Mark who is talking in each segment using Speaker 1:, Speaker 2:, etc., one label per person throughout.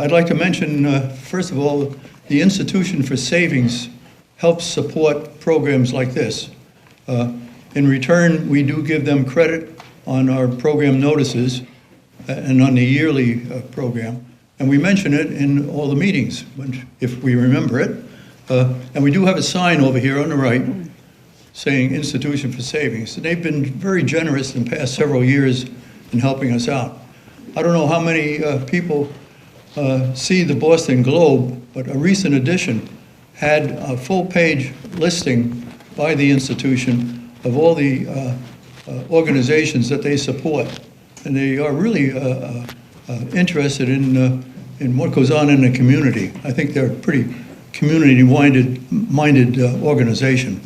Speaker 1: I'd like to mention, first of all, the Institution for Savings helps support programs like this. In return, we do give them credit on our program notices and on the yearly program. And we mention it in all the meetings, if we remember it. And we do have a sign over here on the right saying Institution for Savings. And they've been very generous in the past several years in helping us out. I don't know how many people see the Boston Globe, but a recent edition had a full-page listing by the institution of all the organizations that they support. And they are really interested in what goes on in the community. I think they're a pretty community-minded organization.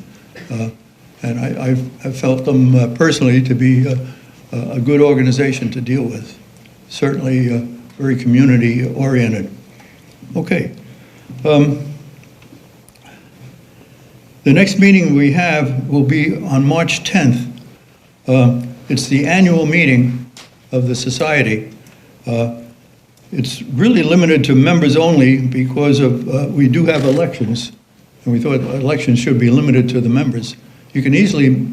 Speaker 1: And I've felt them personally to be a good organization to deal with. Certainly very community-oriented. Okay. The next meeting we have will be on March 10th. It's the annual meeting of the Society. It's really limited to members only because of we do have elections, and we thought elections should be limited to the members. You can easily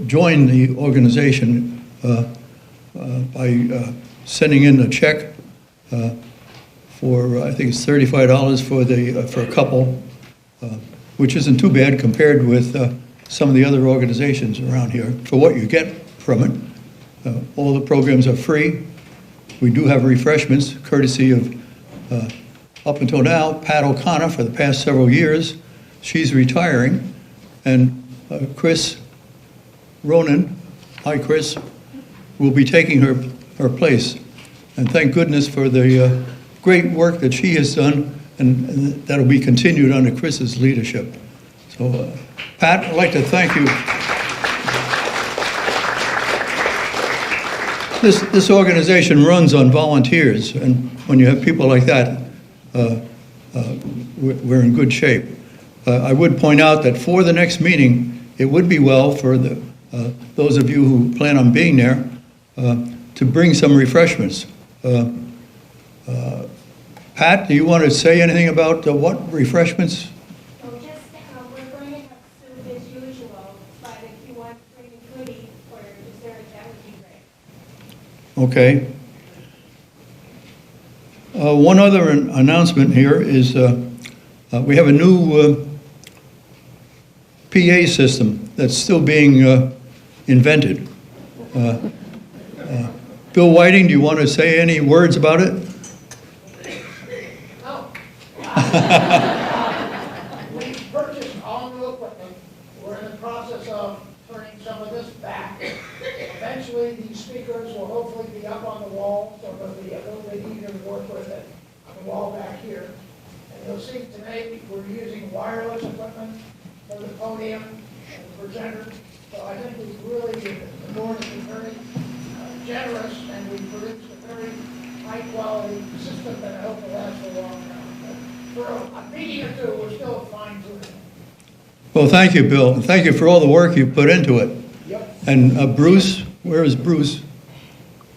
Speaker 1: join the organization by sending in a check for I think it's $35 for a couple, which isn't too bad compared with some of the other organizations around here for what you get from it. All the programs are free. We do have refreshments, courtesy of, up until now, Pat O'Connor for the past several years. She's retiring. And Chris Ronan, hi Chris, will be taking her place. And thank goodness for the great work that she has done, and that'll be continued under Chris's leadership. So, Pat, I'd like to thank you. This organization runs on volunteers, and when you have people like that, we're in good shape. I would point out that for the next meeting, it would be well for those of you who plan on being there to bring some refreshments. Pat, do you want to say anything about what refreshments?
Speaker 2: Well, just we're going to have soup as usual, but if you want to bring a goodie for dessert, that would be great.
Speaker 1: Okay. One other announcement here is we have a new PA system that's still being invented. Bill Whiting, do you want to say any words about it?
Speaker 3: No. We purchased all new equipment. We're in the process of turning some of this back. Eventually, these speakers will hopefully be up on the wall, so they'll be a little bit easier to work with it on the wall back here. And you'll see today we're using wireless equipment for the podium and the presenters. So I think we've really, the board has been very generous, and we produced a very high-quality system that I hope will last for a long time. But for a meeting or two, we're still fine-tuning.
Speaker 1: Well, thank you, Bill. And thank you for all the work you put into it.
Speaker 3: Yep.
Speaker 1: And Bruce, where is Bruce?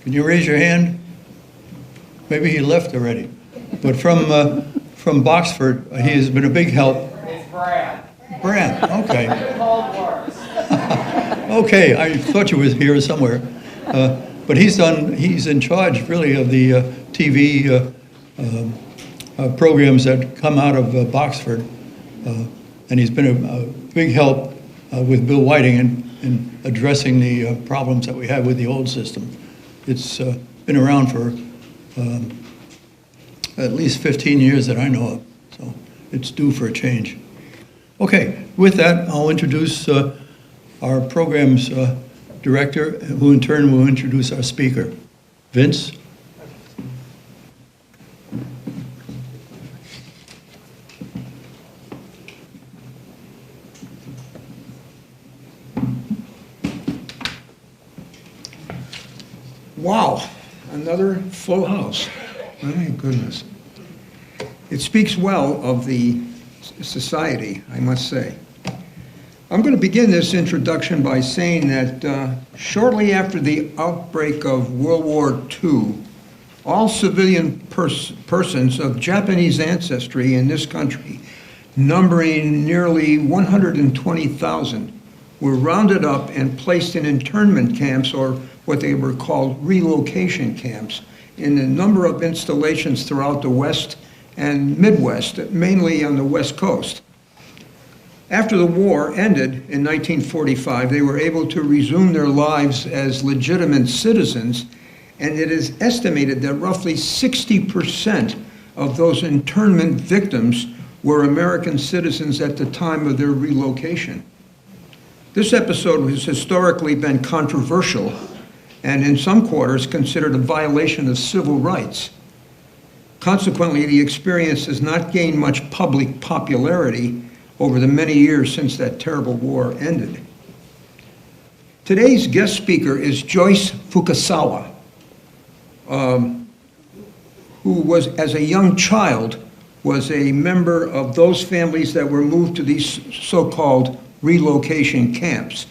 Speaker 1: Can you raise your hand? Maybe he left already. But from Boxford, he has been a big help.
Speaker 4: It's Brad.
Speaker 1: Brad, okay.
Speaker 4: Worse.
Speaker 1: Okay, I thought you were here somewhere. But he's in charge really of the TV programs that come out of Boxford. And he's been a big help with Bill Whiting in addressing the problems that we have with the old system. It's been around for at least 15 years that I know of, so it's due for a change. Okay, with that, I'll introduce our program's director, who in turn will introduce our speaker. Vince?
Speaker 5: Wow, another full house. My goodness. It speaks well of the society, I must say. I'm going to begin this introduction by saying that shortly after the outbreak of World War II, All civilian persons of Japanese ancestry in this country, numbering nearly 120,000, were rounded up and placed in internment camps, or what they were called relocation camps, in a number of installations throughout the West and Midwest, mainly on the West Coast. After the war ended in 1945, they were able to resume their lives as legitimate citizens, and it is estimated that roughly 60% of those internment victims were American citizens at the time of their relocation. This episode has historically been controversial and in some quarters considered a violation of civil rights. Consequently, the experience has not gained much public popularity over the many years since that terrible war ended. Today's guest speaker is Joyce Fukasawa, who was, as a young child, was a member of those families that were moved to these so-called relocation camps.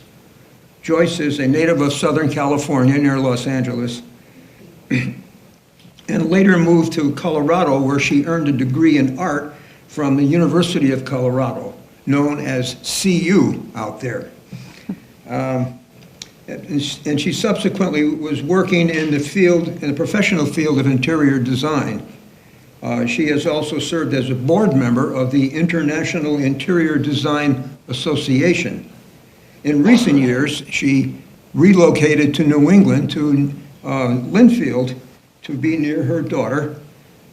Speaker 5: Joyce is a native of Southern California near Los Angeles, and later moved to Colorado, where she earned a degree in art from the University of Colorado, known as CU out there. And she subsequently was working in the professional field of interior design. She has also served as a board member of the International Interior Design Association. In recent years, she relocated to New England, to Linfield, to be near her daughter,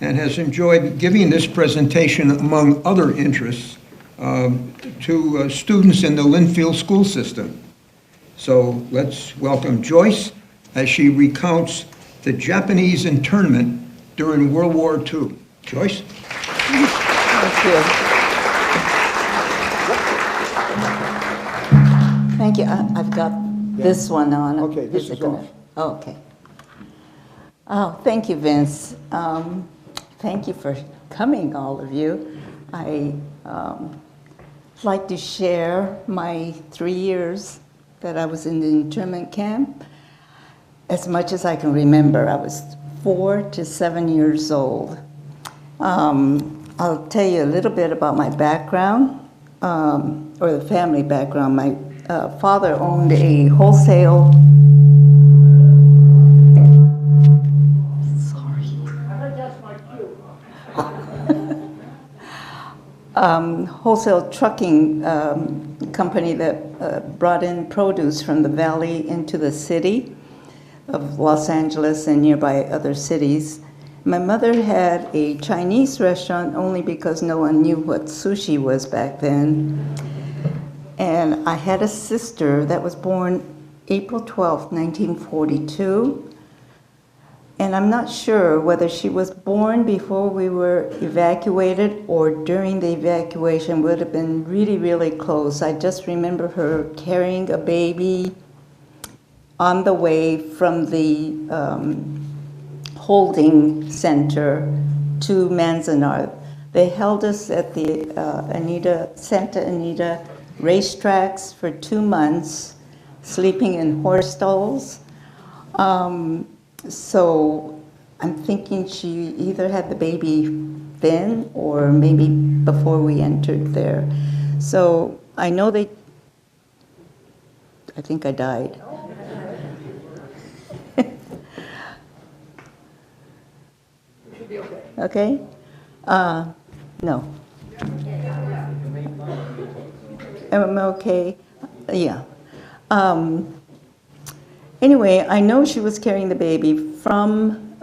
Speaker 5: and has enjoyed giving this presentation, among other interests, to students in the Linfield school system. So let's welcome Joyce as she recounts the Japanese internment during World War II. Joyce?
Speaker 4: Thank you. Thank you. I've got this one on.
Speaker 5: Okay, this is off.
Speaker 4: Oh, okay. Oh, thank you, Vince. Thank you for coming, all of you. I like to share my 3 years that I was in the internment camp. As much as I can remember, I was 4 to 7 years old. I'll tell you a little bit about my background, or the family background. My father owned a wholesale. Sorry.
Speaker 3: I think that's my cue.
Speaker 4: Wholesale trucking company that brought in produce from the valley into the city of Los Angeles and nearby other cities. My mother had a Chinese restaurant only because no one knew what sushi was back then. And I had a sister that was born April 12th, 1942. And I'm not sure whether she was born before we were evacuated or during the evacuation. Would have been really, really close. I just remember her carrying a baby on the way from the holding center to Manzanar. They held us at the Santa Anita racetracks for 2 months, sleeping in horse stalls. So I'm thinking she either had the baby then or maybe before we entered there. So I know I think I died. Okay? No. Am I okay? Yeah. Anyway, I know she was carrying the baby from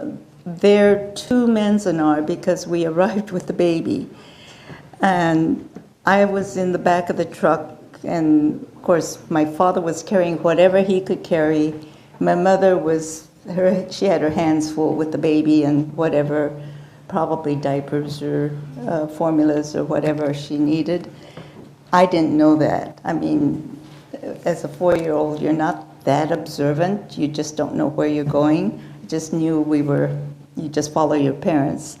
Speaker 4: there to Manzanar because we arrived with the baby. And I was in the back of the truck, and of course my father was carrying whatever he could carry. My mother she had her hands full with the baby and whatever, probably diapers or formulas or whatever she needed. I didn't know that. I mean, as a 4-year-old, you're not that observant. You just don't know where you're going. I just knew you just follow your parents.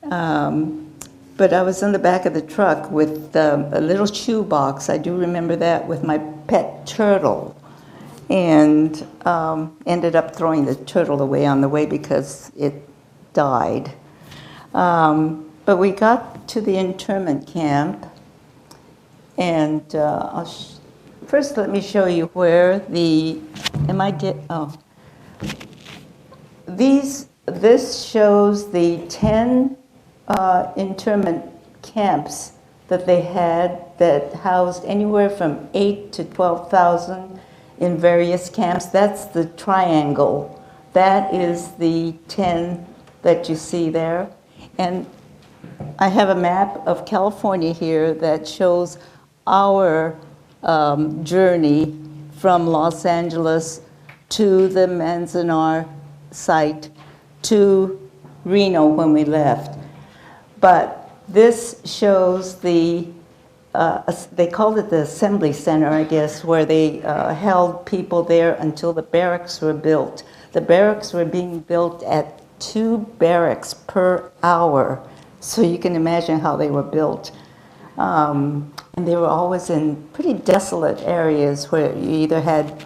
Speaker 4: But I was in the back of the truck with a little shoe box. I do remember that, with my pet turtle. and ended up throwing the turtle away on the way because it died. But we got to the internment camp, and first let me show you where this shows the 10 internment camps that they had that housed anywhere from 8 to 12,000 in various camps. That's the triangle. That is the 10 that you see there. And I have a map of California here that shows our journey from Los Angeles to the Manzanar site to Reno when we left. But this shows they called it the Assembly Center, I guess, where they held people there until the barracks were built. The barracks were being built at 2 barracks per hour, so you can imagine how they were built. And they were always in pretty desolate areas where you either had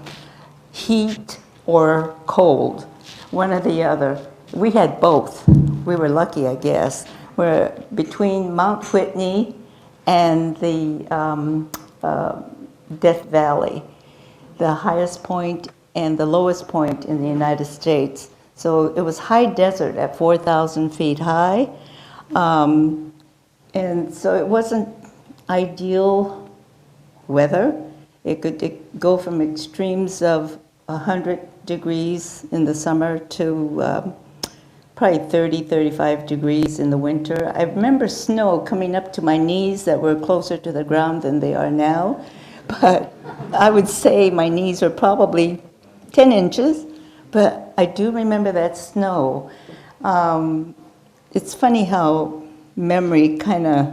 Speaker 4: heat or cold, one or the other. We had both. We were lucky, I guess. We're between Mount Whitney and the Death Valley, the highest point and the lowest point in the United States. So it was high desert at 4,000 feet high. And so it wasn't ideal weather. It could go from extremes of 100 degrees in the summer to probably 30, 35 degrees in the winter. I remember snow coming up to my knees that were closer to the ground than they are now. But I would say my knees are probably 10 inches. But I do remember that snow. It's funny how memory kind of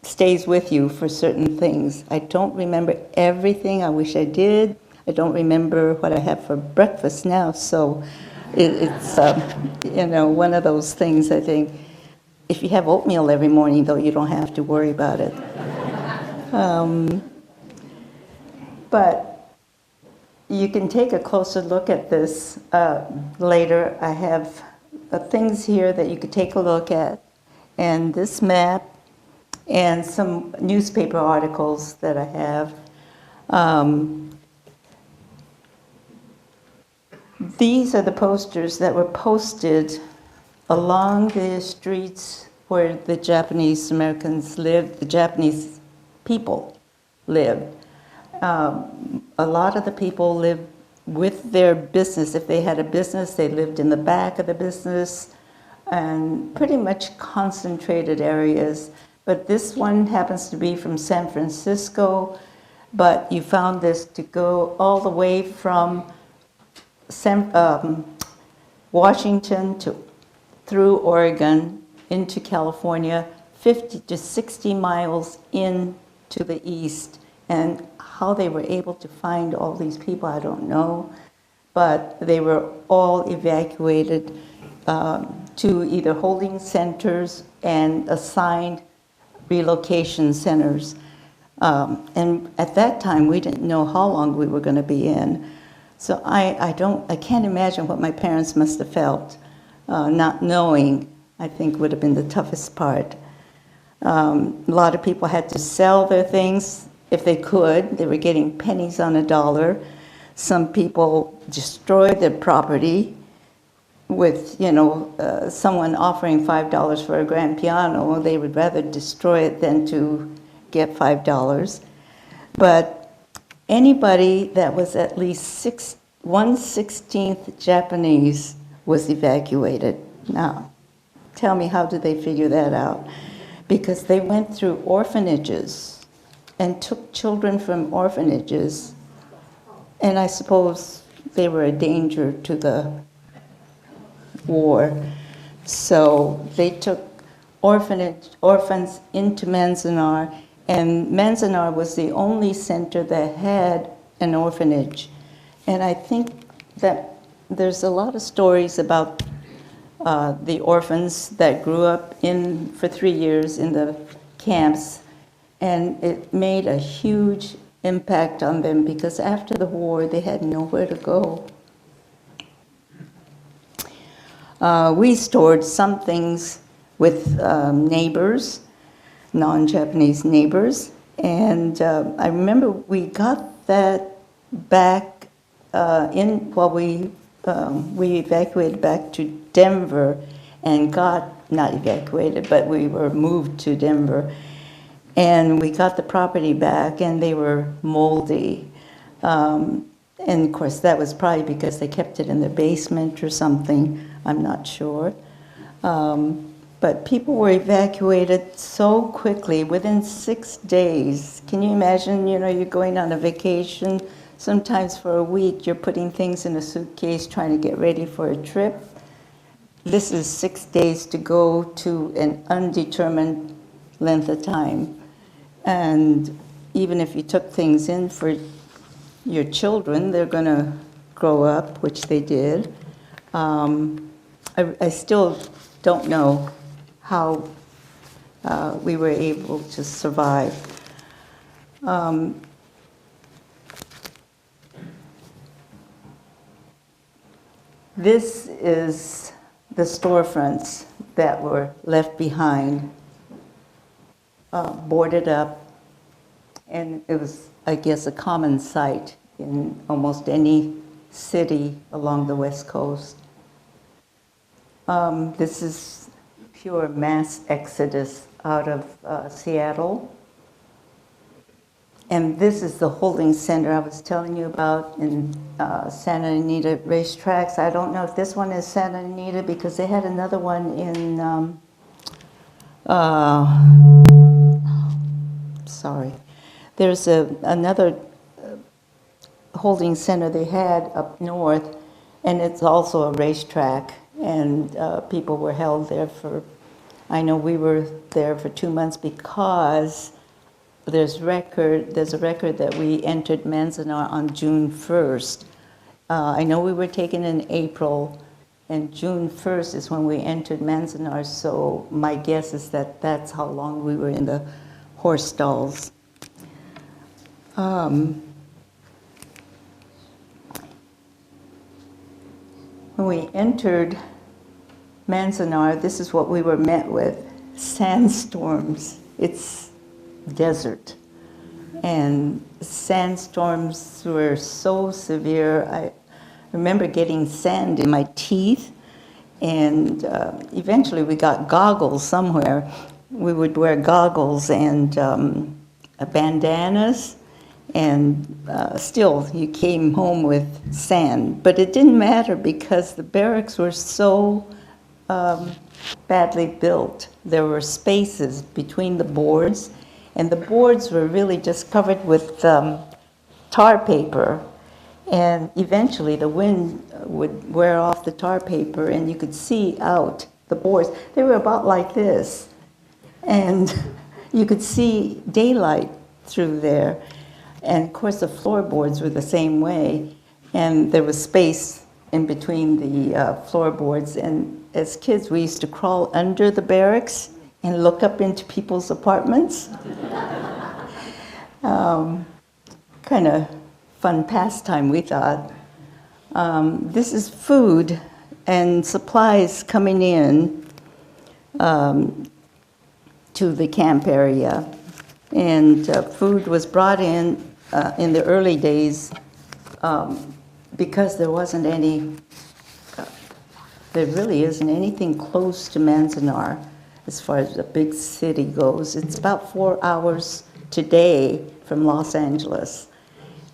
Speaker 4: stays with you for certain things. I don't remember everything. I wish I did. I don't remember what I have for breakfast now. So it's one of those things. I think if you have oatmeal every morning, though, you don't have to worry about it. But you can take a closer look at this later. I have things here that you could take a look at, and this map, and some newspaper articles that I have. These are the posters that were posted along the streets where the Japanese Americans lived, the Japanese people lived. A lot of the people lived with their business. If they had a business, they lived in the back of the business, and pretty much concentrated areas. But this one happens to be from San Francisco, but you found this to go all the way from Washington through Oregon into California, 50 to 60 miles into the east. And how they were able to find all these people, I don't know. But they were all evacuated to either holding centers and assigned relocation centers. And at that time, we didn't know how long we were going to be in. So I can't imagine what my parents must have felt. Not knowing, I think, would have been the toughest part. A lot of people had to sell their things if they could. They were getting pennies on a dollar. Some people destroyed their property with, someone offering $5 for a grand piano. They would rather destroy it than to get $5. But anybody that was at least 1/16 Japanese was evacuated. Now, tell me, how did they figure that out? Because they went through orphanages and took children from orphanages, and I suppose they were a danger to the war. So they took orphans into Manzanar, and Manzanar was the only center that had an orphanage. And I think that there's a lot of stories about the orphans that grew up for 3 years in the camps, and it made a huge impact on them because after the war, they had nowhere to go. We stored some things with neighbors, non-Japanese neighbors, and I remember we got that back we evacuated back to Denver and not evacuated, but we were moved to Denver, and we got the property back, and they were moldy. And of course, that was probably because they kept it in their basement or something. I'm not sure. But people were evacuated so quickly, within 6 days. Can you imagine, you're going on a vacation, sometimes for a week, you're putting things in a suitcase, trying to get ready for a trip. This is 6 days to go to an undetermined length of time. And even if you took things in for your children, they're going to grow up, which they did. I still don't know how we were able to survive. This is the storefronts that were left behind, boarded up, and it was, I guess, a common sight in almost any city along the West Coast. This is pure mass exodus out of Seattle. And this is the holding center I was telling you about in Santa Anita racetracks. I don't know if this one is Santa Anita because they had another one in, there's another holding center they had up north, and it's also a racetrack, and people were held there I know we were there for 2 months because there's a record that we entered Manzanar on June 1st. I know we were taken in April, and June 1st is when we entered Manzanar, so my guess is that that's how long we were in the horse stalls. When we entered Manzanar, this is what we were met with: sandstorms. It's desert. And sandstorms were so severe. I remember getting sand in my teeth, and eventually we got goggles somewhere. We would wear goggles and bandanas, and still you came home with sand. But it didn't matter because the barracks were so badly built. There were spaces between the boards, and the boards were really just covered with tar paper. And eventually the wind would wear off the tar paper and you could see out the boards. They were about like this. And you could see daylight through there. And of course the floorboards were the same way. And there was space in between the floorboards. And as kids, we used to crawl under the barracks and look up into people's apartments. Kind of fun pastime, we thought. This is food and supplies coming in to the camp area. And food was brought in the early days because there wasn't any, there really isn't anything close to Manzanar as far as the big city goes. It's about 4 hours today from Los Angeles.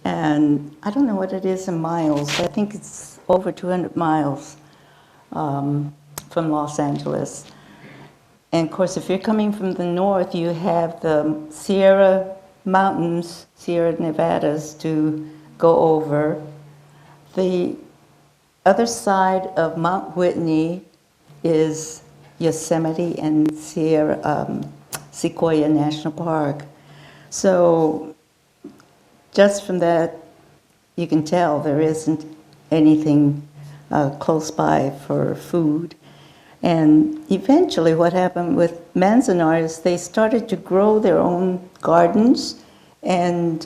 Speaker 4: And I don't know what it is in miles. I think it's over 200 miles from Los Angeles. And of course, if you're coming from the north, you have the Sierra Mountains, Sierra Nevadas to go over. The other side of Mount Whitney is Yosemite and Sequoia National Park. So just from that, you can tell there isn't anything close by for food. And eventually what happened with Manzanar is they started to grow their own gardens and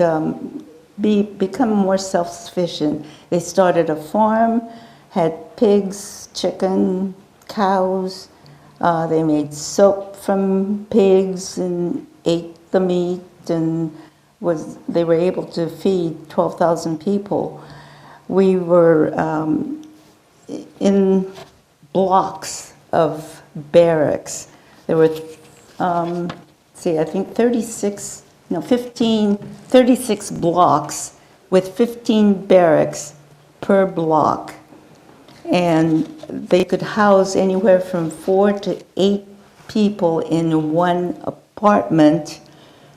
Speaker 4: become more self-sufficient. They started a farm, had pigs, chicken, cows. They made soap from pigs and ate the meat, and they were able to feed 12,000 people. We were in blocks of barracks. There were, I think 36 blocks with 15 barracks per block. And they could house anywhere from 4 to 8 people in one apartment,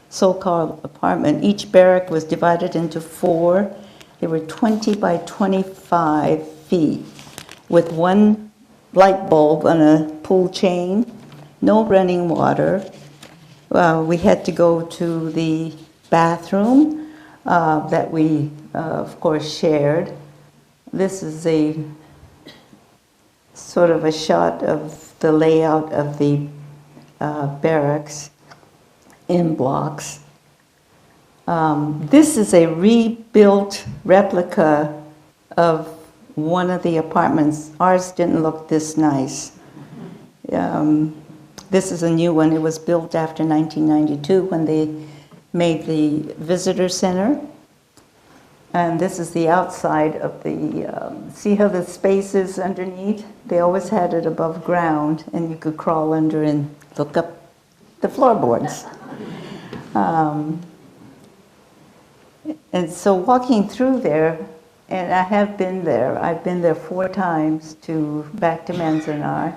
Speaker 4: so-called apartment. Each barrack was divided into 4. They were 20 by 25 feet with one light bulb on a pull chain, no running water. We had to go to the bathroom that we, of course, shared. This is a sort of a shot of the layout of the barracks in blocks. This is a rebuilt replica of one of the apartments. Ours didn't look this nice. This is a new one. It was built after 1992 when they made the visitor center. And this is the outside of the, see how the space is underneath? They always had it above ground, and you could crawl under and look up the floorboards. And so walking through there, and I have been there. I've been there 4 times back to Manzanar.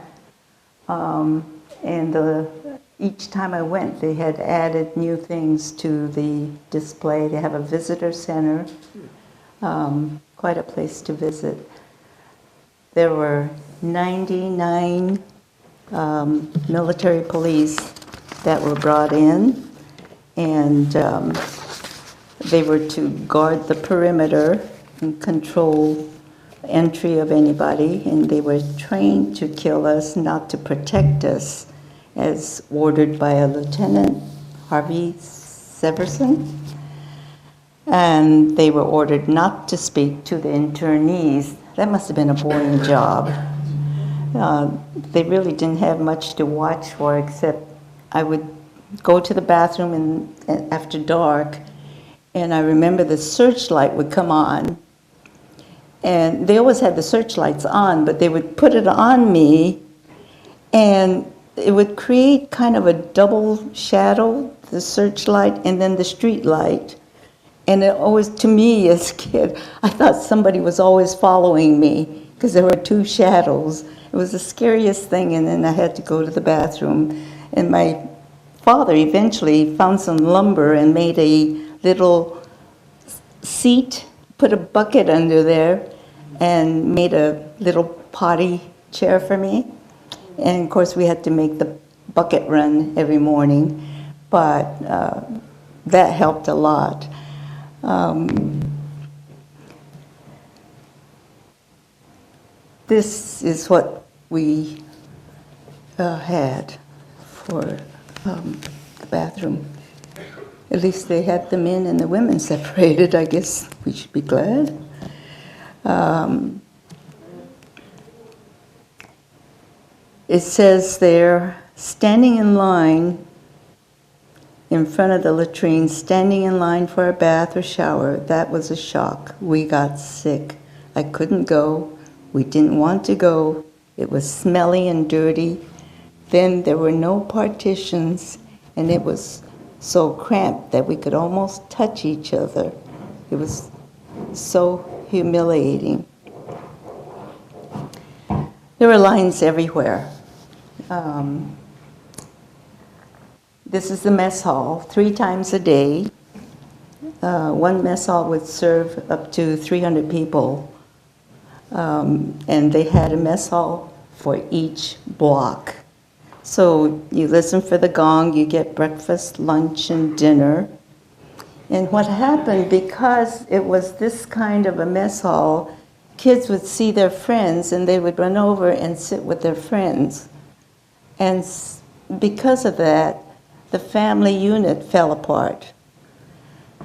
Speaker 4: Each time I went, they had added new things to the display. They have a visitor center, quite a place to visit. There were 99 military police that were brought in, and they were to guard the perimeter and control entry of anybody, and they were trained to kill us, not to protect us, as ordered by a Lieutenant Harvey Severson. And they were ordered not to speak to the internees. That must have been a boring job. They really didn't have much to watch for, except I would go to the bathroom after dark, and I remember the searchlight would come on. And they always had the searchlights on, but they would put it on me, and it would create kind of a double shadow, the searchlight and then the street light. And it always, to me as a kid, I thought somebody was always following me because there were 2 shadows. It was the scariest thing, and then I had to go to the bathroom. And my father eventually found some lumber and made a little seat, put a bucket under there, and made a little potty chair for me. And of course we had to make the bucket run every morning, but that helped a lot. This is what we had for the bathroom. At least they had the men and the women separated. I guess we should be glad. It says there, standing in line in front of the latrine, standing in line for a bath or shower, that was a shock. We got sick. I couldn't go. We didn't want to go. It was smelly and dirty. Then there were no partitions, and it was so cramped that we could almost touch each other. It was so humiliating. There were lines everywhere. This is the mess hall, 3 times a day. One mess hall would serve up to 300 people. And they had a mess hall for each block. So you listen for the gong, you get breakfast, lunch, and dinner. And what happened, because it was this kind of a mess hall, kids would see their friends and they would run over and sit with their friends. And because of that, the family unit fell apart.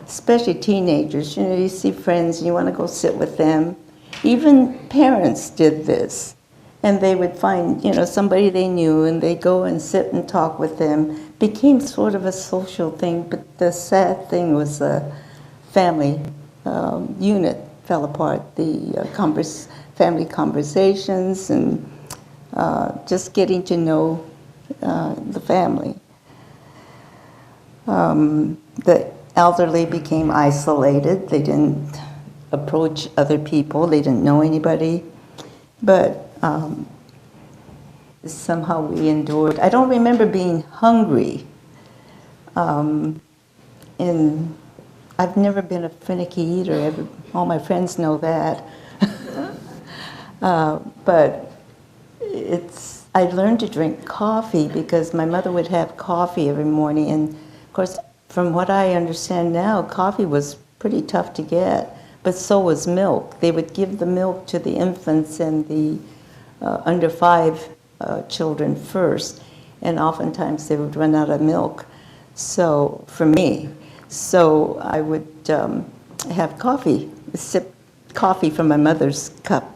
Speaker 4: especially teenagers. You see friends and you want to go sit with them. Even parents did this. And they would find, somebody they knew, and they'd go and sit and talk with them. Became sort of a social thing, but the sad thing was the family unit fell apart. The family conversations and just getting to know the family. The elderly became isolated. They didn't approach other people. They didn't know anybody. But somehow we endured. I don't remember being hungry. And I've never been a finicky eater. All my friends know that. But I learned to drink coffee because my mother would have coffee every morning. And of course, from what I understand now, coffee was pretty tough to get, but so was milk. They would give the milk to the infants and the under 5 children first, and oftentimes they would run out of milk. So for me, I would have coffee, sip coffee from my mother's cup.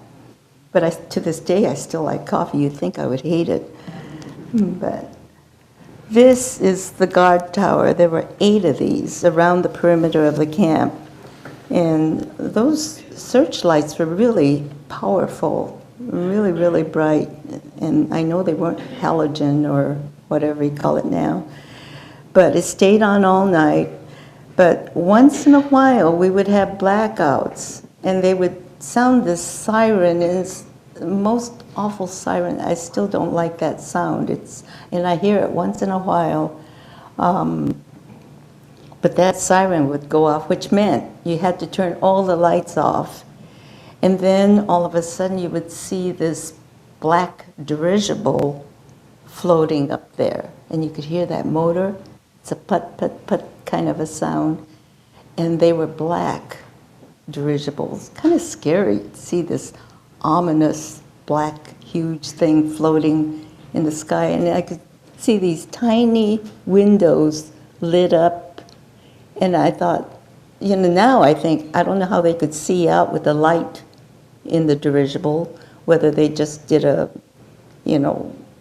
Speaker 4: But to this day, I still like coffee. You'd think I would hate it. But this is the guard tower. There were 8 of these around the perimeter of the camp. And those searchlights were really powerful, really, really bright. And I know they weren't halogen or whatever you call it now. But it stayed on all night. But once in a while, we would have blackouts. And they would sound this siren, and it's the most awful siren. I still don't like that sound. And I hear it once in a while. But that siren would go off, which meant you had to turn all the lights off. And then all of a sudden you would see this black dirigible floating up there. And you could hear that motor. It's a put, put, put kind of a sound. And they were black dirigibles. Kind of scary to see this ominous black huge thing floating in the sky. And I could see these tiny windows lit up. And I thought, now I think, I don't know how they could see out with the light in the dirigible, whether they just did a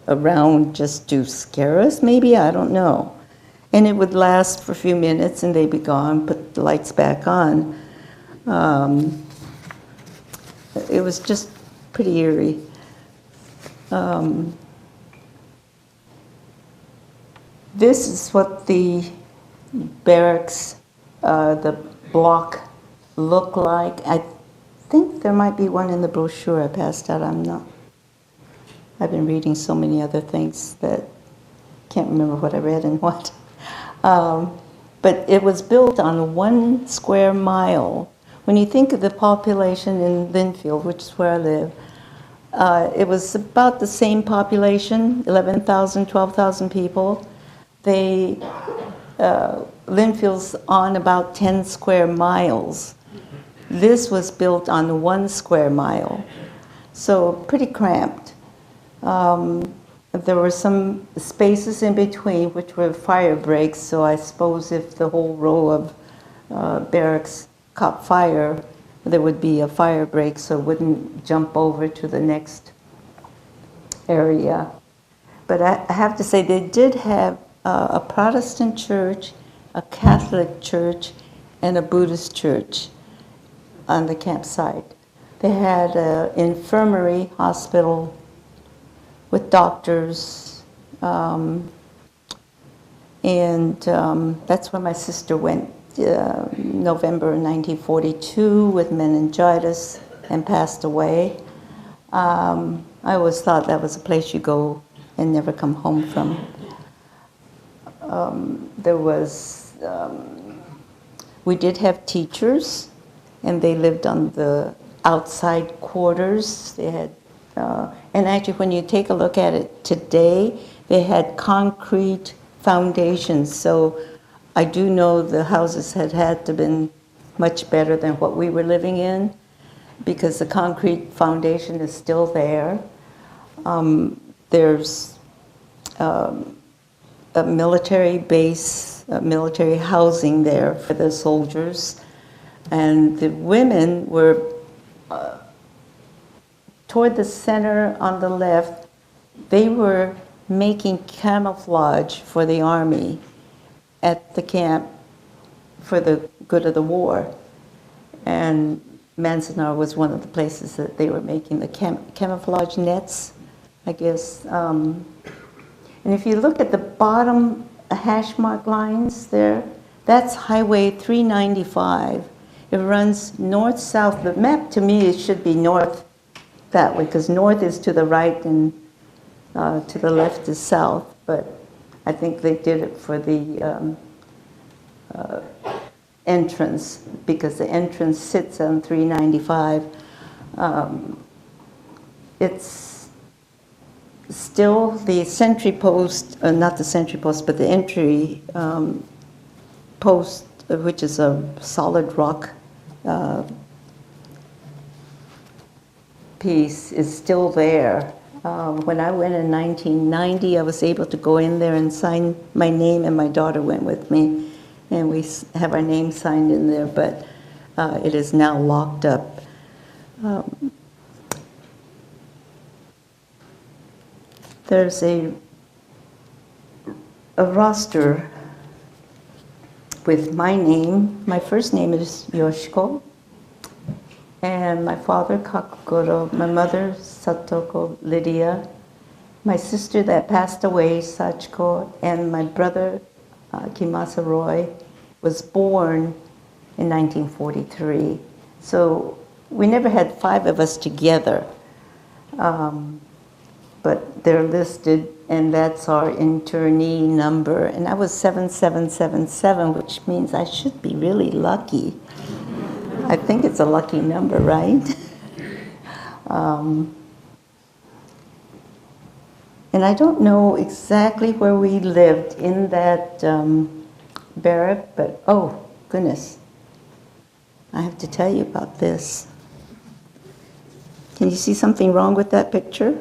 Speaker 4: round just to scare us, maybe, I don't know. And it would last for a few minutes and they'd be gone, put the lights back on. It was just pretty eerie. This is what the barracks, the block look like. I think there might be one in the brochure I passed out. I've been reading so many other things that can't remember what I read and what. But it was built on 1 square mile. When you think of the population in Linfield, which is where I live, it was about the same population, 11,000, 12,000 people. Linfield's on about 10 square miles. This was built on 1 square mile, so pretty cramped. There were some spaces in between which were fire breaks, so I suppose if the whole row of barracks caught fire, there would be a fire break so it wouldn't jump over to the next area. But I have to say, they did have a Protestant church, a Catholic church, and a Buddhist church on the campsite. They had an infirmary, hospital with doctors, and that's where my sister went November 1942 with meningitis and passed away. I always thought that was a place you go and never come home from. We did have teachers, and they lived on the outside quarters. They had, and actually when you take a look at it today, they had concrete foundations. So I do know the houses had to been much better than what we were living in, because the concrete foundation is still there. There's a military base, military housing there for the soldiers. And the women were toward the center on the left. They were making camouflage for the army at the camp for the good of the war. And Manzanar was one of the places that they were making the camouflage nets, I guess. And if you look at the bottom hash mark lines there, that's Highway 395. It runs north-south. The map, to me, it should be north that way, because north is to the right and to the left is south. But I think they did it for the entrance, because the entrance sits on 395. It's still the sentry post, not the sentry post, but the entry post, which is a solid rock piece, is still there. When I went in 1990, I was able to go in there and sign my name, and my daughter went with me. And we have our name signed in there, but it is now locked up. There's a roster with my name. My first name is Yoshiko, and my father, Kakugoro, my mother, Satoko Lydia, my sister that passed away, Sachiko, and my brother, Kimasa Roy, was born in 1943. So we never had 5 of us together, but they're listed, and that's our internee number. And I was 7777, which means I should be really lucky. I think it's a lucky number, right? And I don't know exactly where we lived in that barrack, but oh, goodness. I have to tell you about this. Can you see something wrong with that picture?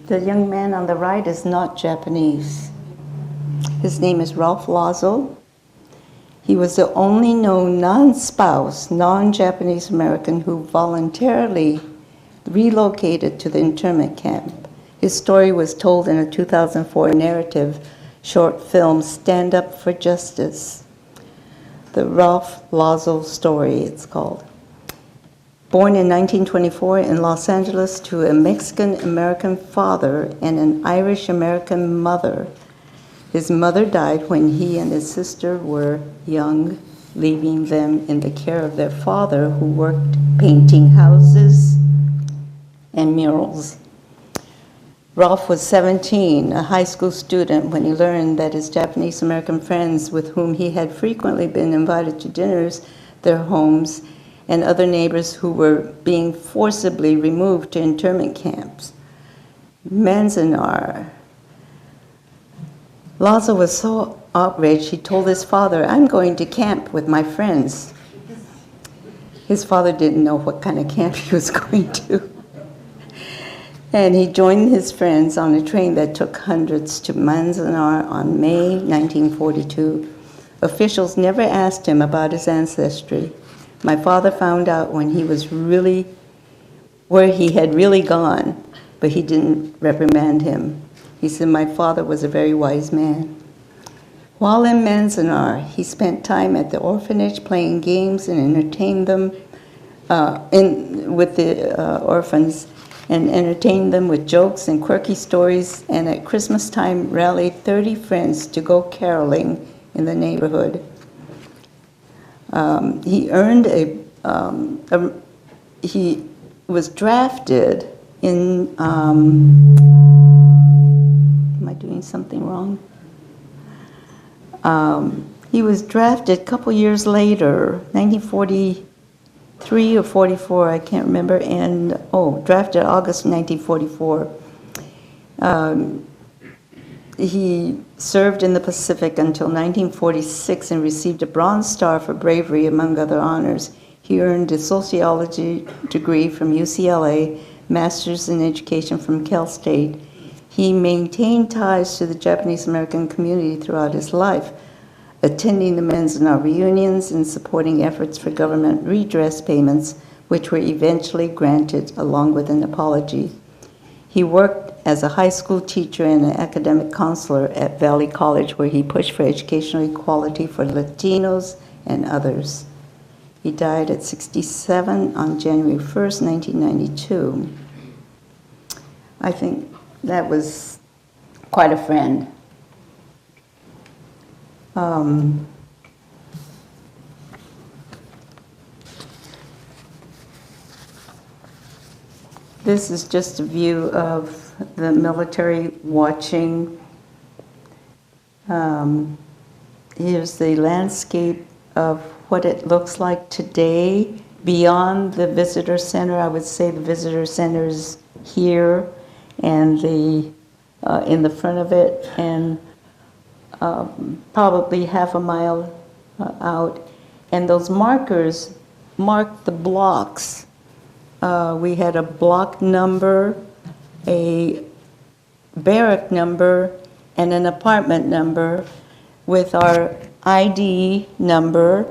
Speaker 4: The young man on the right is not Japanese. His name is Ralph Lazo. He was the only known non-spouse, non-Japanese American who voluntarily relocated to the internment camp. His story was told in a 2004 narrative short film, Stand Up for Justice. The Ralph Lazo story, it's called. Born in 1924 in Los Angeles to a Mexican-American father and an Irish-American mother. His mother died when he and his sister were young, leaving them in the care of their father, who worked painting houses and murals. Ralph was 17, a high school student, when he learned that his Japanese-American friends, with whom he had frequently been invited to dinners, their homes, and other neighbors who were being forcibly removed to internment camps. Manzanar. Lhasa was so outraged, he told his father, "I'm going to camp with my friends." His father didn't know what kind of camp he was going to. And he joined his friends on a train that took hundreds to Manzanar on May 1942. Officials never asked him about his ancestry. My father found out when he was really where he had really gone, but he didn't reprimand him. He said, "My father was a very wise man." While in Manzanar, he spent time at the orphanage playing games and entertained them with the orphans, and entertained them with jokes and quirky stories, and at Christmas time rallied 30 friends to go caroling in the neighborhood. He earned he was drafted in, am I doing something wrong? He was drafted a couple years later, 1943 or 44, I can't remember, and, drafted August 1944. He served in the Pacific until 1946 and received a Bronze Star for bravery, among other honors. He earned a sociology degree from UCLA, master's in education from Cal State. He maintained ties to the Japanese American community throughout his life, attending the Manzanar reunions and supporting efforts for government redress payments, which were eventually granted along with an apology. He worked as a high school teacher and an academic counselor at Valley College, where he pushed for educational equality for Latinos and others. He died at 67 on January 1st, 1992. I think that was quite a friend. This is just a view of the military watching. Here's the landscape of what it looks like today beyond the visitor center. I would say the visitor center is here, and in the front of it, and probably half a mile out. And those markers mark the blocks. We had a block number, a barrack number, and an apartment number with our ID number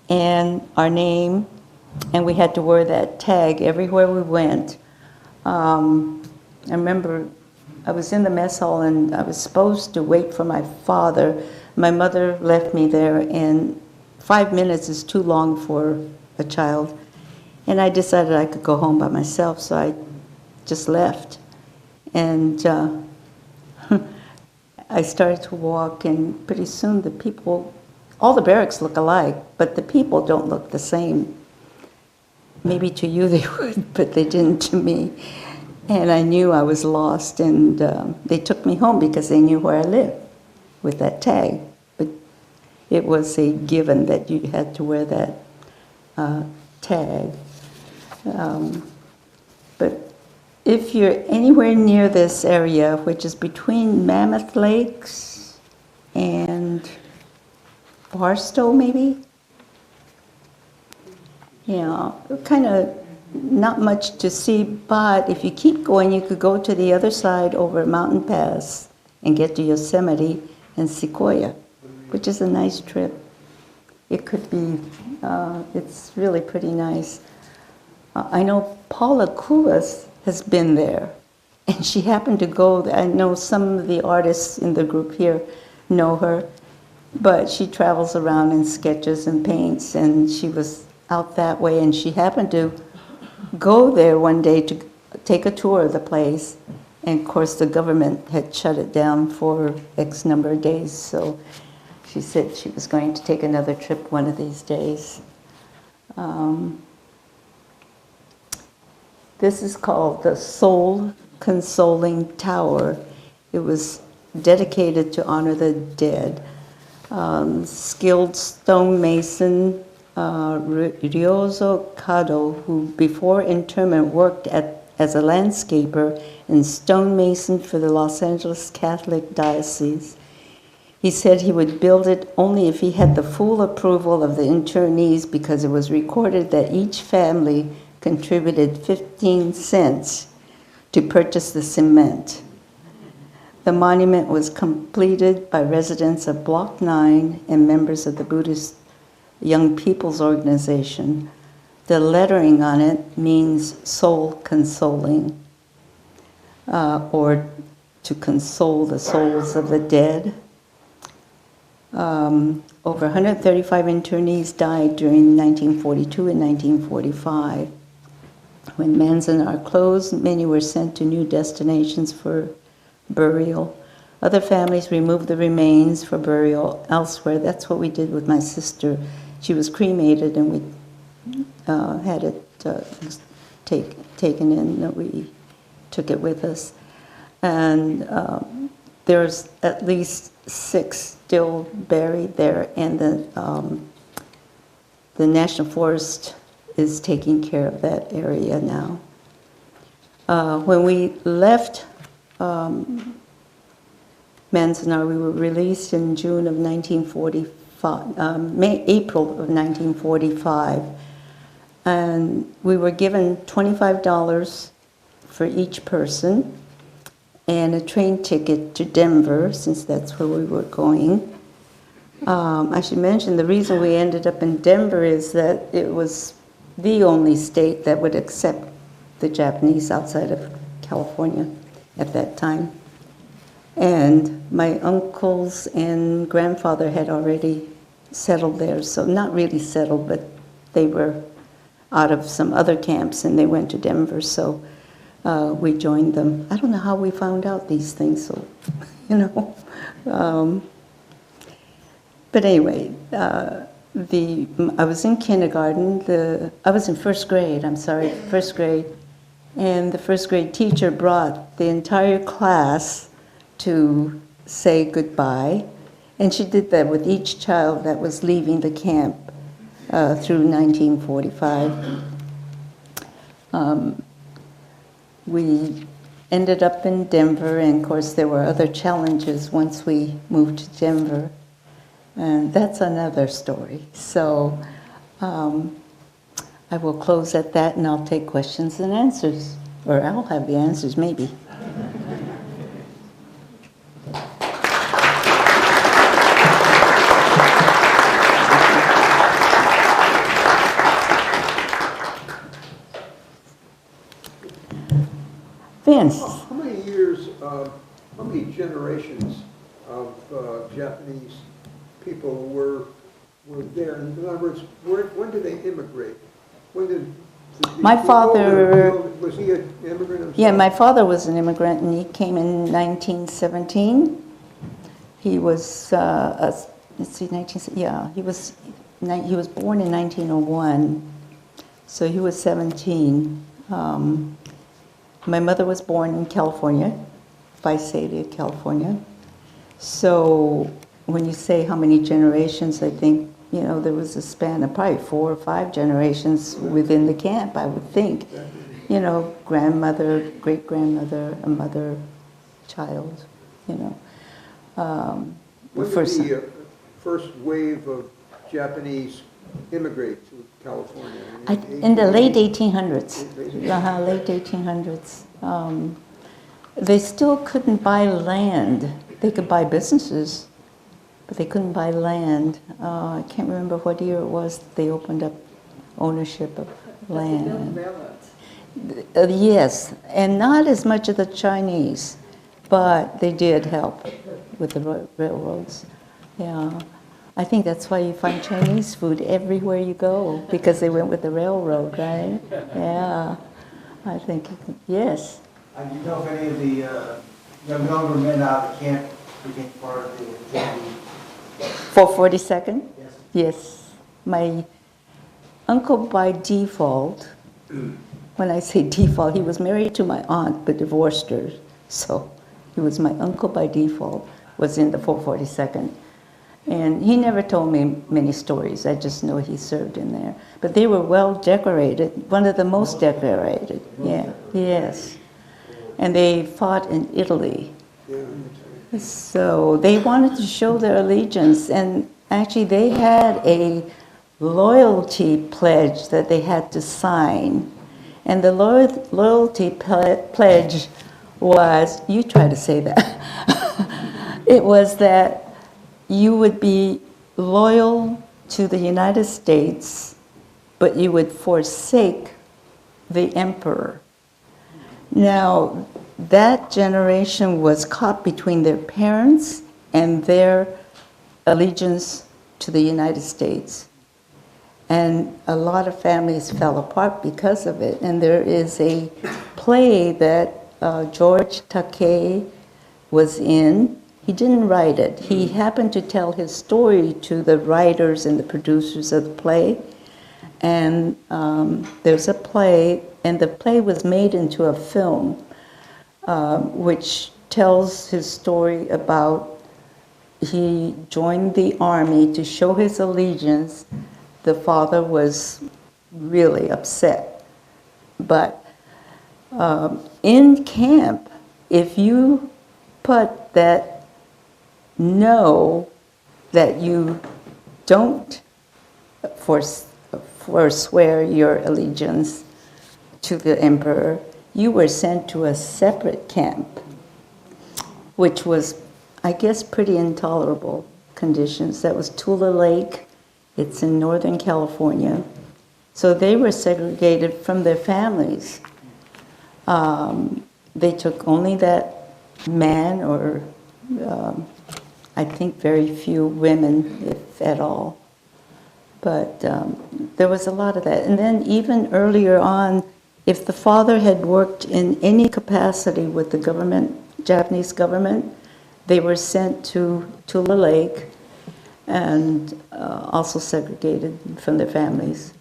Speaker 4: and our name, and we had to wear that tag everywhere we went. I remember I was in the mess hall and I was supposed to wait for my father. My mother left me there, and 5 minutes is too long for a child. And I decided I could go home by myself, so I just left. And I started to walk, and pretty soon the people, all the barracks look alike, but the people don't look the same. Maybe to you they would, but they didn't to me. And I knew I was lost, and they took me home because they knew where I lived with that tag. But it was a given that you had to wear that tag. But if you're anywhere near this area, which is between Mammoth Lakes and Barstow, maybe? Yeah, kind of not much to see, but if you keep going, you could go to the other side over Mountain Pass and get to Yosemite and Sequoia, which is a nice trip. It could be, it's really pretty nice. I know Paula Koulas has been there, and she happened to go, I know some of the artists in the group here know her, but she travels around and sketches and paints, and she was out that way, and she happened to go there one day to take a tour of the place, and of course the government had shut it down for X number of days, so she said she was going to take another trip one of these days. This is called the Soul Consoling Tower. It was dedicated to honor the dead. Skilled stonemason Ryozo Kado, who before internment worked as a landscaper and stonemason for the Los Angeles Catholic Diocese. He said he would build it only if he had the full approval of the internees, because it was recorded that each family contributed 15 cents to purchase the cement. The monument was completed by residents of Block 9 and members of the Buddhist Young People's Organization. The lettering on it means soul consoling, or to console the souls of the dead. Over 135 internees died during 1942 and 1945. When Manzanar closed, many were sent to new destinations for burial. Other families removed the remains for burial elsewhere. That's what we did with my sister. She was cremated, and we had it taken in. We took it with us. And there's at least 6 still buried there, and the National Forest is taking care of that area now. When we left Manzanar, we were released in June of 1945, April of 1945, and we were given $25 for each person, and a train ticket to Denver, since that's where we were going. I should mention the reason we ended up in Denver is that it was the only state that would accept the Japanese outside of California at that time. And my uncles and grandfather had already settled there, so not really settled, but they were out of some other camps and they went to Denver, so we joined them. I don't know how we found out these things, so, you know. But anyway, I was in kindergarten, I was in first grade, and the first grade teacher brought the entire class to say goodbye, and she did that with each child that was leaving the camp through 1945. We ended up in Denver, and of course there were other challenges once we moved to Denver. And that's another story. So I will close at that and I'll take questions and answers. Or I'll have the answers, maybe. Vince.
Speaker 5: How many years, how many generations of Japanese people were there? In other words, when did they immigrate? When did
Speaker 4: My father...
Speaker 5: Was he an immigrant himself?
Speaker 4: Yeah, my father was an immigrant, and he came in 1917. He was, let's see, he was born in 1901, so he was 17. My mother was born in California, Visalia, California. So when you say how many generations, I think, you know, there was a span of probably 4 or 5 generations within the camp, I would think. You know, grandmother, great-grandmother, a mother, child, you know.
Speaker 5: When did the first wave of Japanese immigrate to California?
Speaker 4: In the late 1800s. Late 1800s. They still couldn't buy land. They could buy businesses, but they couldn't buy land. I can't remember what year it was that they opened up ownership of land. Yes, and not as much of the Chinese, but they did help with the railroads. Yeah, I think that's why you find Chinese food everywhere you go, because they went with the railroad, right? Yeah, I think, yes.
Speaker 6: Do you know if any of the younger men out of the camp became part of the Japanese?
Speaker 4: 442nd?
Speaker 6: Yes.
Speaker 4: Yes. My uncle by default, when I say default, he was married to my aunt but divorced her. So he was my uncle by default, was in the 442nd. And he never told me many stories. I just know he served in there. But they were well decorated, one of the most decorated. Yeah, yes. And they fought in Italy. So they wanted to show their allegiance, and actually they had a loyalty pledge that they had to sign. And the loyalty pledge was, you try to say that, it was that you would be loyal to the United States, but you would forsake the emperor. Now, that generation was caught between their parents and their allegiance to the United States. And a lot of families fell apart because of it. And there is a play that George Takei was in. He didn't write it. He happened to tell his story to the writers and the producers of the play. And there's a play, and the play was made into a film, which tells his story about he joined the army to show his allegiance. The father was really upset. But in camp, if you put that no, that you don't forswear your allegiance to the emperor, you were sent to a separate camp which was, I guess, pretty intolerable conditions. That was Tula Lake. It's in Northern California. So they were segregated from their families. They took only that man, or I think very few women, if at all. But there was a lot of that. And then even earlier on, if the father had worked in any capacity with the government, Japanese government, they were sent to Tula Lake and also segregated from their families.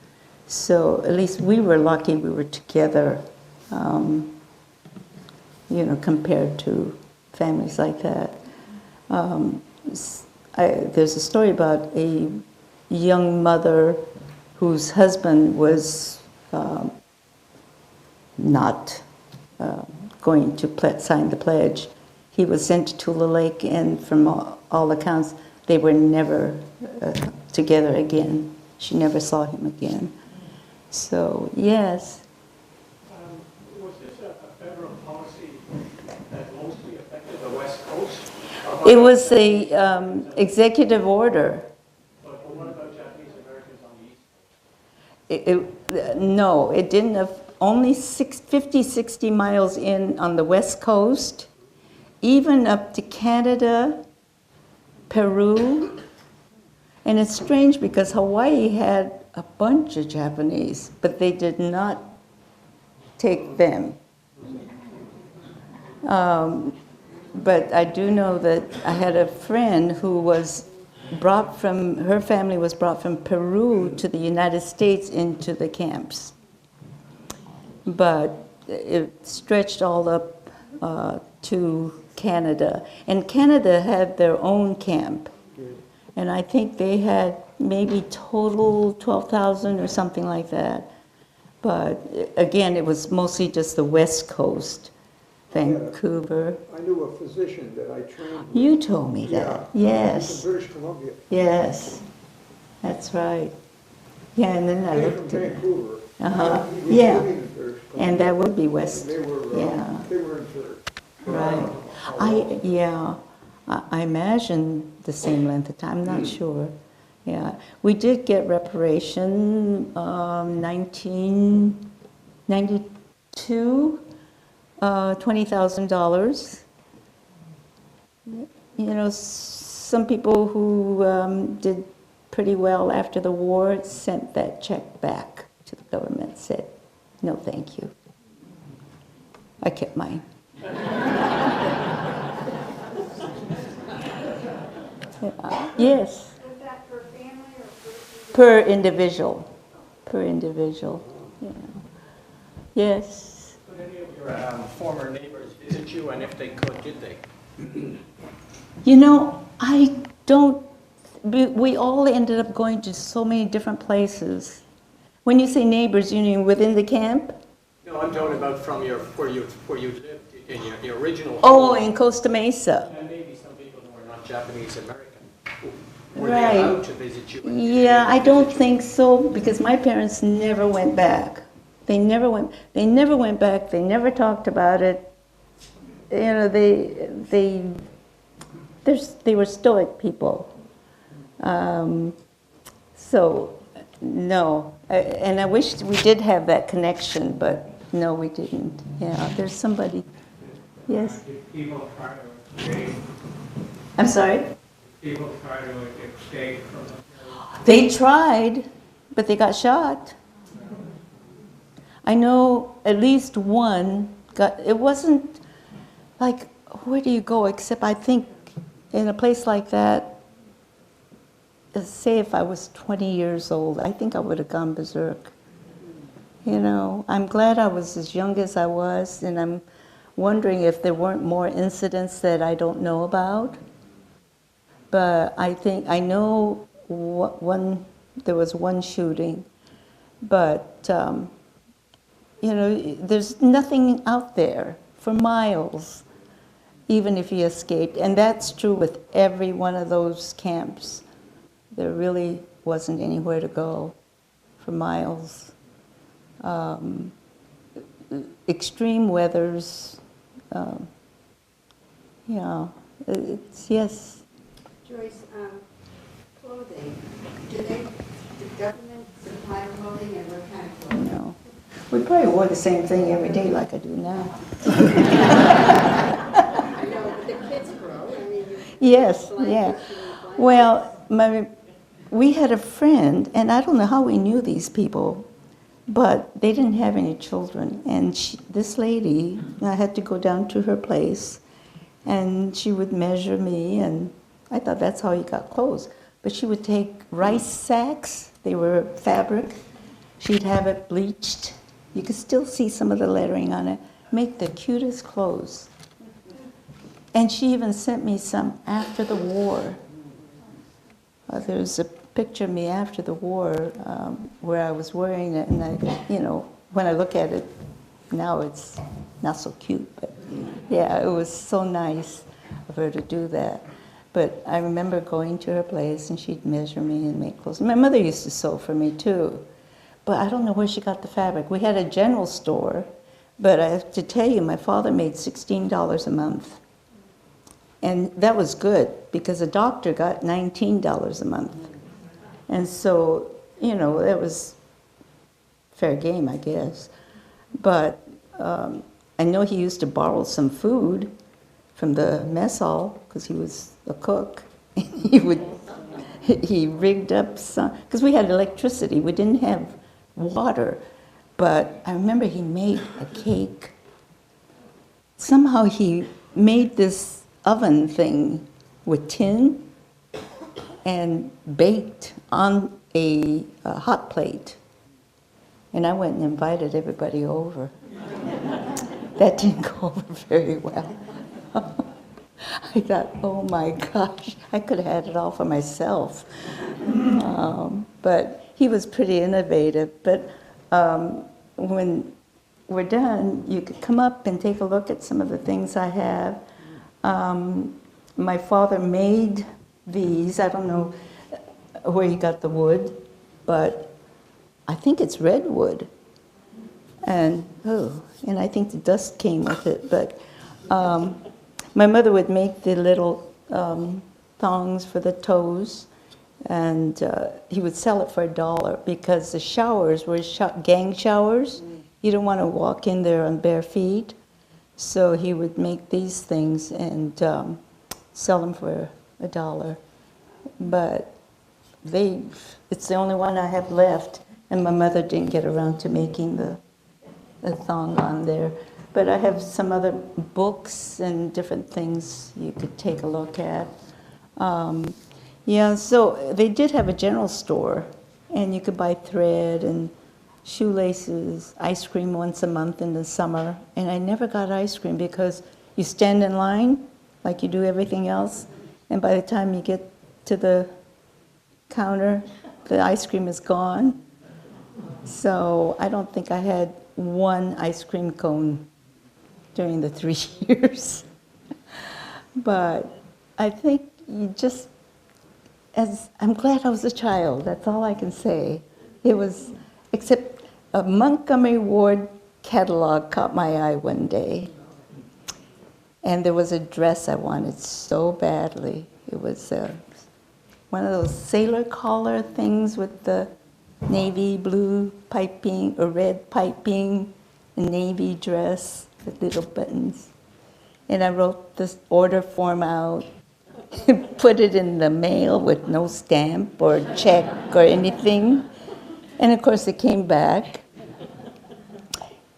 Speaker 4: So at least we were lucky we were together, compared to families like that. There's a story about a young mother whose husband was not going to sign the pledge. He was sent to Tula Lake, and from all accounts, they were never together again. She never saw him again. So, yes.
Speaker 7: Was this a federal policy that mostly affected the West Coast?
Speaker 4: It was a executive order.
Speaker 7: But what about Japanese Americans on the East Coast?
Speaker 4: No, it didn't have, only 50, 60 miles in on the West Coast, even up to Canada, Peru. And it's strange because Hawaii had a bunch of Japanese, but they did not take them. But I do know that I had a friend who was her family was brought from Peru to the United States into the camps. But it stretched all up to Canada. And Canada had their own camp. And I think they had maybe total 12,000 or something like that. But again, it was mostly just the West Coast, Vancouver.
Speaker 5: I knew a physician that I trained with.
Speaker 4: You told me that. Yes.
Speaker 5: In British Columbia.
Speaker 4: Yes. That's right. Yeah, and then I
Speaker 5: Came
Speaker 4: looked
Speaker 5: from
Speaker 4: at it.
Speaker 5: Vancouver.
Speaker 4: Uh-huh.
Speaker 5: He was
Speaker 4: Yeah.
Speaker 5: living in British Columbia.
Speaker 4: And that would be West.
Speaker 5: They were in church.
Speaker 4: Right. I imagine the same length of time. I'm not sure. Yeah. We did get reparation 1992, $20,000. Some people who did pretty well after the war sent that check back to the government, said, no, thank you. I kept mine. Yes.
Speaker 2: Was that per family or
Speaker 4: Per individual. Per individual. Yeah. Yes.
Speaker 7: Could any of your former neighbors visit you, and if they could, did they?
Speaker 4: I don't. We all ended up going to so many different places. When you say neighbors, you mean within the camp?
Speaker 7: No, I'm talking about from where you lived in your original home.
Speaker 4: Oh, in Costa Mesa.
Speaker 7: And maybe some people who are not Japanese American. Were
Speaker 4: Right.
Speaker 7: they allowed to visit you?
Speaker 4: Yeah, I don't think so, because my parents never went back. They never went back. They never talked about it. They were stoic people. So, no. And I wish we did have that connection, but no, we didn't. Yeah, there's somebody. Yes?
Speaker 8: Did people try to escape?
Speaker 4: I'm sorry?
Speaker 8: People try to escape from the
Speaker 4: They tried, but they got shot. I know at least one it wasn't like, where do you go? Except I think in a place like that, say if I was 20 years old, I think I would have gone berserk. I'm glad I was as young as I was, and I'm wondering if there weren't more incidents that I don't know about. But I know there was one shooting, but there's nothing out there for miles, even if you escaped. And that's true with every one of those camps. There really wasn't anywhere to go for miles. Extreme weathers, Yeah, it's, yes.
Speaker 9: Joyce, clothing, do the government supply clothing and what kind of clothing?
Speaker 4: No. We probably wore the same thing every day like I do now.
Speaker 9: I know, but the kids grow, I mean,
Speaker 4: Yes,
Speaker 9: blankets,
Speaker 4: yeah.
Speaker 9: you need blankets.
Speaker 4: Well, we had a friend, and I don't know how we knew these people, but they didn't have any children. And this lady, I had to go down to her place, and she would measure me, and I thought that's how you got clothes. But she would take rice sacks, they were fabric, she'd have it bleached. You could still see some of the lettering on it. Make the cutest clothes. And she even sent me some after the war. There's a picture of me after the war where I was wearing it, and when I look at it now, it's not so cute, but yeah, it was so nice of her to do that. But I remember going to her place, and she'd measure me and make clothes. My mother used to sew for me too, but I don't know where she got the fabric. We had a general store, but I have to tell you, my father made $16 a month. And that was good, because a doctor got $19 a month. And so, it was fair game, I guess. But I know he used to borrow some food from the mess hall, because he was a cook. He rigged up some, because we had electricity, we didn't have water. But I remember he made a cake. Somehow he made this oven thing with tin and baked on a hot plate. And I went and invited everybody over. That didn't go over very well. I thought, oh my gosh, I could have had it all for myself. But he was pretty innovative. But when we're done, you could come up and take a look at some of the things I have. My father made these. I don't know where he got the wood, but I think it's redwood. And I think the dust came with it. But my mother would make the little thongs for the toes, and he would sell it for $1 because the showers were gang showers. You don't want to walk in there on bare feet. So he would make these things and sell them for $1. But it's the only one I have left, and my mother didn't get around to making the thong on there. But I have some other books and different things you could take a look at. So they did have a general store, and you could buy thread and shoelaces, ice cream once a month in the summer. And I never got ice cream because you stand in line like you do everything else, and by the time you get to the counter, the ice cream is gone. So I don't think I had one ice cream cone during the 3 years. But I think I'm glad I was a child, that's all I can say. It was, except a Montgomery Ward catalog caught my eye one day. And there was a dress I wanted so badly. It was one of those sailor collar things with the navy blue piping, or red piping, a navy dress with little buttons. And I wrote this order form out, put it in the mail with no stamp or check or anything. And of course it came back.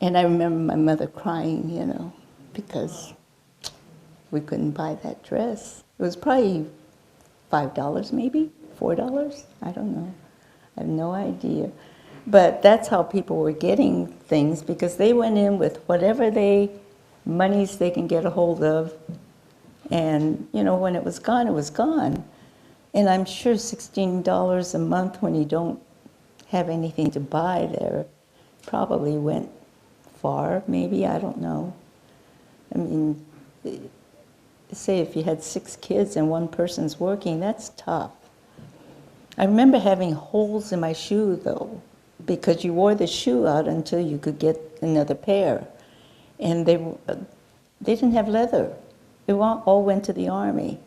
Speaker 4: And I remember my mother crying, because we couldn't buy that dress. It was probably $5 maybe, $4, I don't know. I have no idea. But that's how people were getting things, because they went in with whatever monies they can get a hold of. And, when it was gone, it was gone. And I'm sure $16 a month when you don't have anything to buy there probably went far, maybe, I don't know. I mean, say if you had 6 kids and one person's working, that's tough. I remember having holes in my shoe, though, because you wore the shoe out until you could get another pair. And they didn't have leather. It all went to the Army.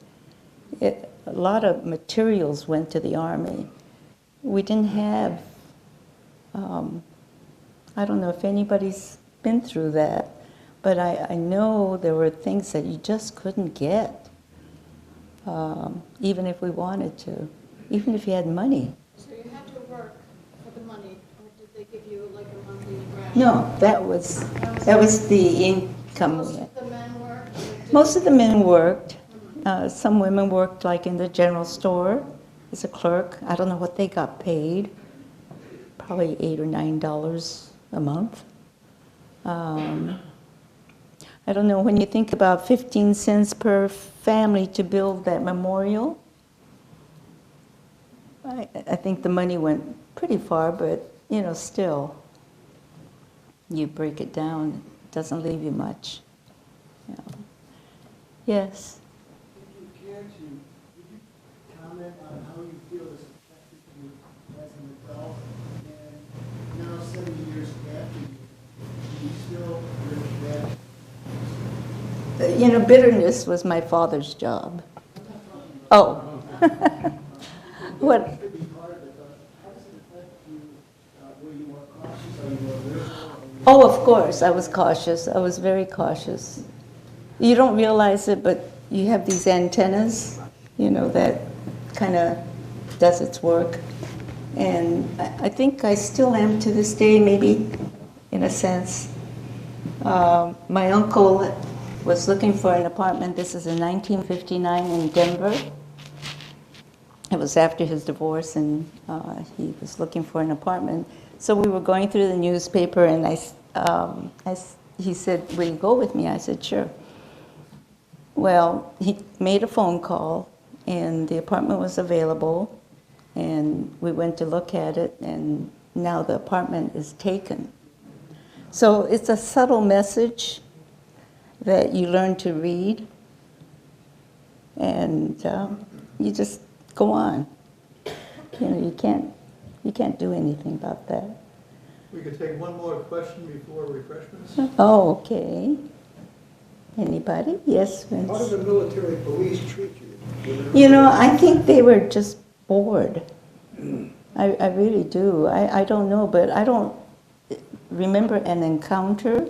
Speaker 4: A lot of materials went to the Army. We didn't have, I don't know if anybody's been through that, but I know there were things that you just couldn't get, even if we wanted to, even if you had money.
Speaker 9: So you had to work for the money, or did they give you like a monthly grant?
Speaker 4: No, that was the income.
Speaker 9: Most of the men worked? Or did
Speaker 4: Most of the men worked. Some women worked like in the general store as a clerk. I don't know what they got paid. Probably $8 or $9 a month. I don't know, when you think about 15 cents per family to build that memorial, I think the money went pretty far, but, you know, still, you break it down, it doesn't leave you much. You know. Yes?
Speaker 6: Would you care to, would you comment on how you feel this affected you as an adult? And now 70 years after you still regret?
Speaker 4: You know, bitterness was my father's job. Oh. What?
Speaker 6: Could be part of it, but how does it affect you? Were you more cautious? Are you more liberal?
Speaker 4: Oh, of course, I was cautious. I was very cautious. You don't realize it, but you have these antennas, you know, that kind of does its work. And I think I still am to this day, maybe, in a sense. My uncle was looking for an apartment. This is in 1959 in Denver. It was after his divorce, and he was looking for an apartment. So we were going through the newspaper, and he said, "Will you go with me?" I said, "Sure." Well, he made a phone call, and the apartment was available, and we went to look at it, and now the apartment is taken. So it's a subtle message that you learn to read, and you just go on. You know, you can't do anything about that.
Speaker 1: We could take one more question before refreshments.
Speaker 4: Oh, okay. Anybody? Yes, Vince.
Speaker 5: How did the military police treat you?
Speaker 4: You know, I think they were just bored. I really do. I don't know, but I don't remember an encounter.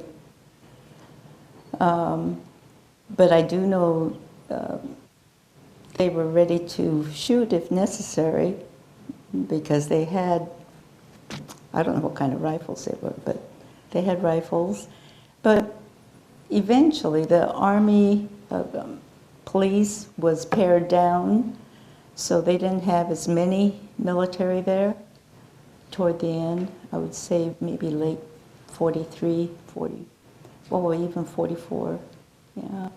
Speaker 4: But I do know they were ready to shoot if necessary, because they had, I don't know what kind of rifles they were, but they had rifles. But eventually the Army police was pared down, so they didn't have as many military there toward the end. I would say maybe late 43, 40, or even 44, yeah.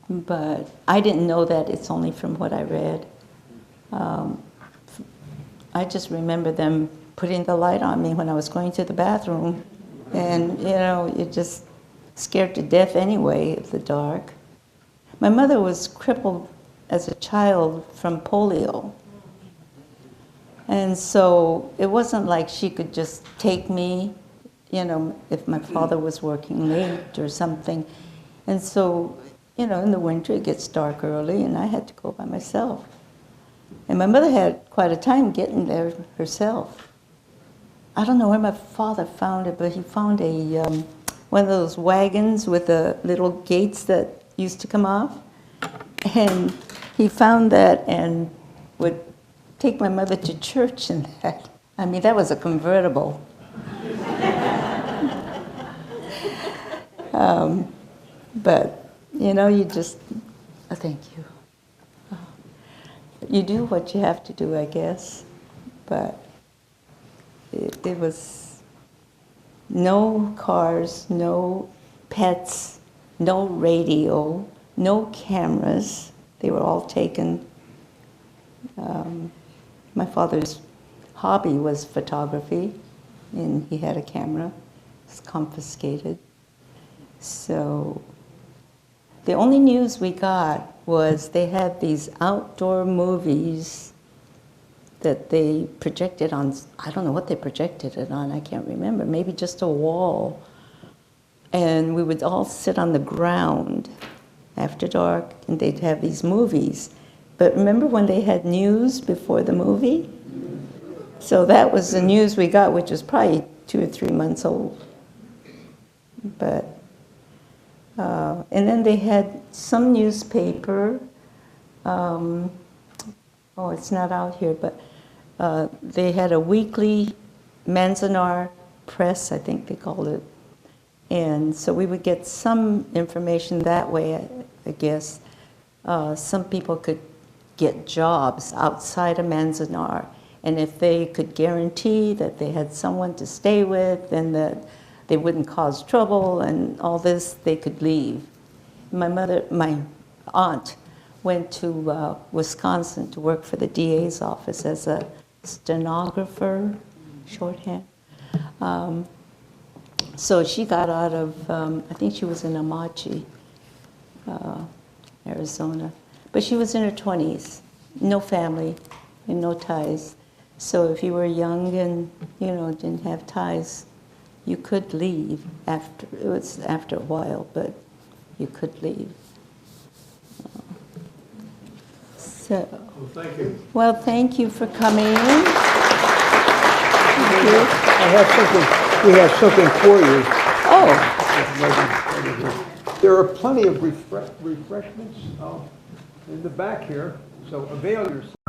Speaker 4: But I didn't know that. It's only from what I read. I just remember them putting the light on me when I was going to the bathroom. And, you know, you're just scared to death anyway of the dark. My mother was crippled as a child from polio. And so it wasn't like she could just take me, you know, if my father was working late or something. And so, you know, in the winter it gets dark early, and I had to go by myself. And my mother had quite a time getting there herself. I don't know where my father found it, but he found one of those wagons with the little gates that used to come off. And he found that and would take my mother to church in that. I mean, that was a convertible. But, you know, you just, thank you. You do what you have to do, I guess. But it was no cars, no pets, no radio, no cameras. They were all taken. My father's hobby was photography, and he had a camera. It was confiscated. So the only news we got was they had these outdoor movies that they projected on, I don't know what they projected it on, I can't remember, maybe just a wall. And we would all sit on the ground after dark, and they'd have these movies. But remember when they had news before the movie? So that was the news we got, which was probably 2 or 3 months old. But, and then they had some newspaper, oh, it's not out here, but they had a weekly Manzanar press, I think they called it. And so we would get some information that way, I guess. Some people could get jobs outside of Manzanar. And if they could guarantee that they had someone to stay with and that they wouldn't cause trouble and all this, they could leave. My aunt went to Wisconsin to work for the DA's office as a stenographer, shorthand. So she got out of, I think she was in Amache, Arizona. But she was in her 20s, no family and no ties. So if you were young and, didn't have ties, you could leave after, it was after a while, but you could leave. So,
Speaker 7: Well, thank you.
Speaker 4: well, thank you for coming in. Thank you.
Speaker 5: We have something for you.
Speaker 4: Oh,
Speaker 5: There are plenty of refreshments in the back here, so avail yourself.